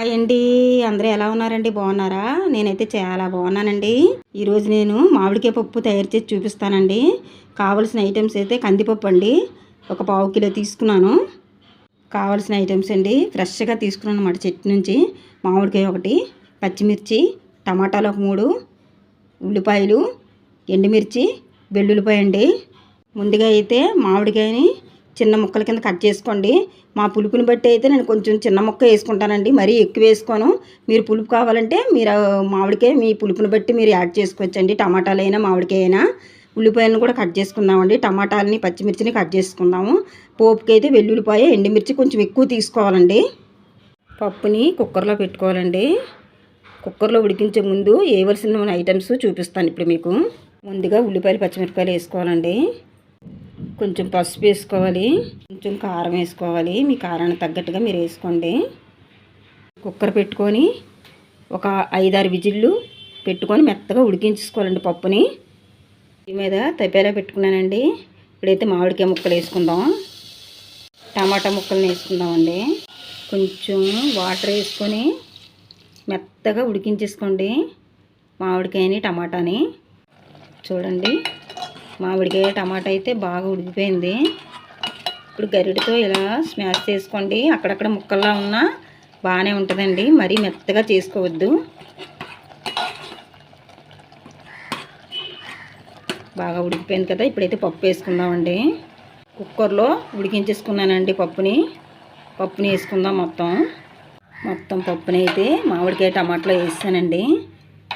Hi అండి, అందరూ ఎలా ఉన్నారండి? బాగున్నారా? నేనైతే చాలా బాగున్నానండి. ఈరోజు నేను మామిడికాయ పప్పు తయారు చేసి చూపిస్తానండి. కావలసిన ఐటమ్స్ అయితే కందిపప్పు అండి, ఒక పావు కిలో తీసుకున్నాను. కావలసిన ఐటమ్స్ అండి, ఫ్రెష్గా తీసుకున్నాను అన్నమాట చెట్టు నుంచి. మామిడికాయ ఒకటి, పచ్చిమిర్చి, టమాటాలు ఒక 3, ఉల్లిపాయలు, ఎండుమిర్చి, వెల్లుల్లిపాయ అండి. ముందుగా అయితే మామిడికాయని చిన్న ముక్కల కింద కట్ చేసుకోండి. మా పులుపుని బట్టి అయితే నేను కొంచెం చిన్న ముక్క వేసుకుంటానండి, మరీ ఎక్కువ వేసుకోను. మీరు పులుపు కావాలంటే మీరు మామిడికాయ మీ పులుపుని బట్టి మీరు యాడ్ చేసుకోవచ్చండి. టమాటాలు అయినా మామిడికాయ అయినా. ఉల్లిపాయలను కూడా కట్ చేసుకుందామండి. టమాటాలని పచ్చిమిర్చిని కట్ చేసుకుందాము. పోపుకి అయితే వెల్లుల్లిపాయ, ఎండుమిర్చి కొంచెం ఎక్కువ తీసుకోవాలండి. పప్పుని కుక్కర్లో పెట్టుకోవాలండి. కుక్కర్లో ఉడికించే ముందు వేయవలసిన ఐటమ్స్ చూపిస్తాను ఇప్పుడు మీకు. ముందుగా ఉల్లిపాయలు పచ్చిమిరపకాయలు వేసుకోవాలండి. కొంచెం పసుపు వేసుకోవాలి, కొంచెం కారం వేసుకోవాలి. మీ కారానికి తగ్గట్టుగా మీరు వేసుకోండి. కుక్కర్ పెట్టుకొని ఒక 5-6 విజిల్లు పెట్టుకొని మెత్తగా ఉడికించుకోవాలండి పప్పుని. ఈ మీద తపేలా పెట్టుకున్నానండి. ఇప్పుడైతే మామిడికాయ ముక్కలు వేసుకుందాం. టమాటా ముక్కలను వేసుకుందామండి. కొంచెం వాటర్ వేసుకొని మెత్తగా ఉడికించేసుకోండి మామిడికాయని టమాటాని. చూడండి, మామిడికాయ టమాటా అయితే బాగా ఉడికిపోయింది. ఇప్పుడు గరిటెతో ఇలా స్మాష్ చేసుకోండి. అక్కడక్కడ ముక్కల్లా ఉన్నా బాగానే ఉంటుందండి, మరీ మెత్తగా చేసుకోవద్దు. బాగా ఉడికిపోయింది కదా, ఇప్పుడైతే పప్పు వేసుకుందామండి. కుక్కర్లో ఉడికించేసుకున్నానండి పప్పుని వేసుకుందాం. మొత్తం పప్పుని అయితే మామిడికాయ టమాటాలో వేసానండి.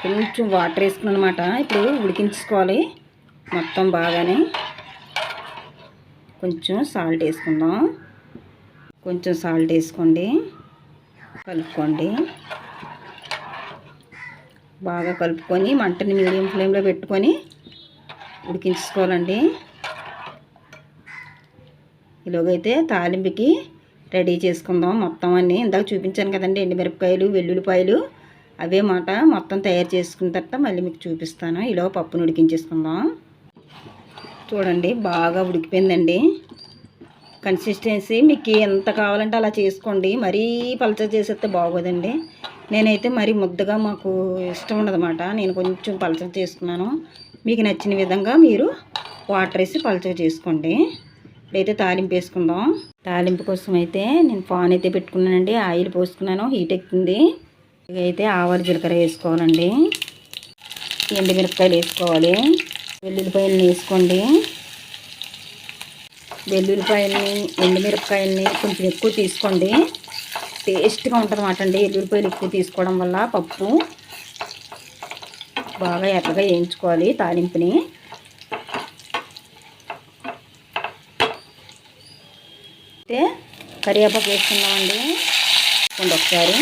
కొంచెం వాటర్ వేసుకున్నాను అనమాట. ఇప్పుడు ఉడికించుకోవాలి మొత్తం బాగానే. కొంచెం సాల్ట్ వేసుకుందాం. కొంచెం సాల్ట్ వేసుకోండి, కలుపుకోండి. బాగా కలుపుకొని మంటని మీడియం ఫ్లేమ్లో పెట్టుకొని ఉడికించుకోవాలండి. ఇలాగైతే తాలింపుకి రెడీ చేసుకుందాం మొత్తం అన్నీ. ఇందాక చూపించాను కదండి, ఎండుమిరపకాయలు, వెల్లుల్లిపాయలు, అవే మాట మొత్తం తయారు చేసుకున్న తర్వాత మళ్ళీ మీకు చూపిస్తాను. ఇలా పప్పును ఉడికించేసుకుందాం. చూడండి, బాగా ఉడికిపోయిందండి. కన్సిస్టెన్సీ మీకు ఎంత కావాలంటే అలా చేసుకోండి. మరీ పలచగా చేసేస్తే బాగోదండి. నేనైతే మరీ ముద్దగా మాకు ఇష్టం ఉండదన్నమాట. నేను కొంచెం పలచగా చేసుకున్నాను. మీకు నచ్చిన విధంగా మీరు వాటర్ వేసి పలచగా చేసుకోండి. ఇప్పుడైతే తాలింపు వేసుకుందాం. తాలింపు కోసం అయితే నేను పాన్ అయితే పెట్టుకున్నానండి. ఆయిల్ పోసుకున్నాను, హీట్ ఎక్కుతుంది. ఇదైతే ఆవాలు జీలకర్ర వేసుకోవాలండి. ఎండుమిరపకాయలు వేసుకోవాలి. వెల్లుల్లిపాయలని వేసుకోండి. వెల్లుల్లిపాయలని, ఎండుమిరపకాయలని కొంచెం ఎక్కువ తీసుకోండి. టేస్ట్గా ఉంటుంది అన్నమాట అండి. వెల్లుల్లిపాయలు ఎక్కువ తీసుకోవడం వల్ల పప్పు బాగా ఎర్రగా వేయించుకోవాలి. తాలింపుని అయితే కరివేపాకు వేసుకుందామండి. ఒకసారి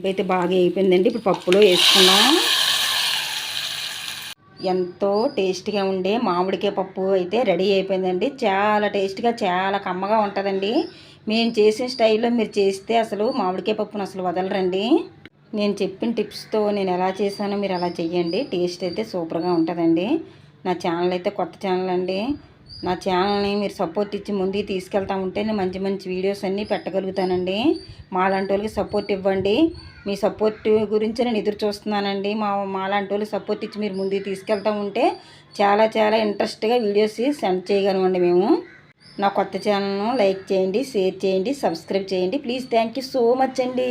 అయితే బాగా అయిపోయిందండి. ఇప్పుడు పప్పులో వేసుకున్నాం. ఎంతో టేస్ట్గా ఉండే మామిడికాయ పప్పు అయితే రెడీ అయిపోయిందండి. చాలా టేస్ట్గా, చాలా కమ్మగా ఉంటుందండి. మేము చేసిన స్టైల్లో మీరు చేస్తే అసలు మామిడికాయ పప్పును అసలు వదలరండి. నేను చెప్పిన టిప్స్తో నేను ఎలా చేశానో మీరు అలా చెయ్యండి. టేస్ట్ అయితే సూపర్గా ఉంటుందండి. నా ఛానల్ అయితే కొత్త ఛానల్ అండి. నా ఛానల్ని మీరు సపోర్ట్ ఇచ్చి ముందుకు తీసుకెళ్తా ఉంటే నేను మంచి మంచి వీడియోస్ అన్నీ పెట్టగలుగుతానండి. మాలాంటి వాళ్ళకి సపోర్ట్ ఇవ్వండి. మీ సపోర్ట్ గురించి నేను ఎదురు చూస్తున్నానండి. మాలాంటి వాళ్ళకి సపోర్ట్ ఇచ్చి మీరు ముందుకు తీసుకెళ్తా ఉంటే చాలా చాలా ఇంట్రెస్ట్గా వీడియోస్ సెండ్ చేయగలమండి మేము. నా కొత్త ఛానల్ను లైక్ చేయండి, షేర్ చేయండి, సబ్స్క్రైబ్ చేయండి please. Thank you so much అండి.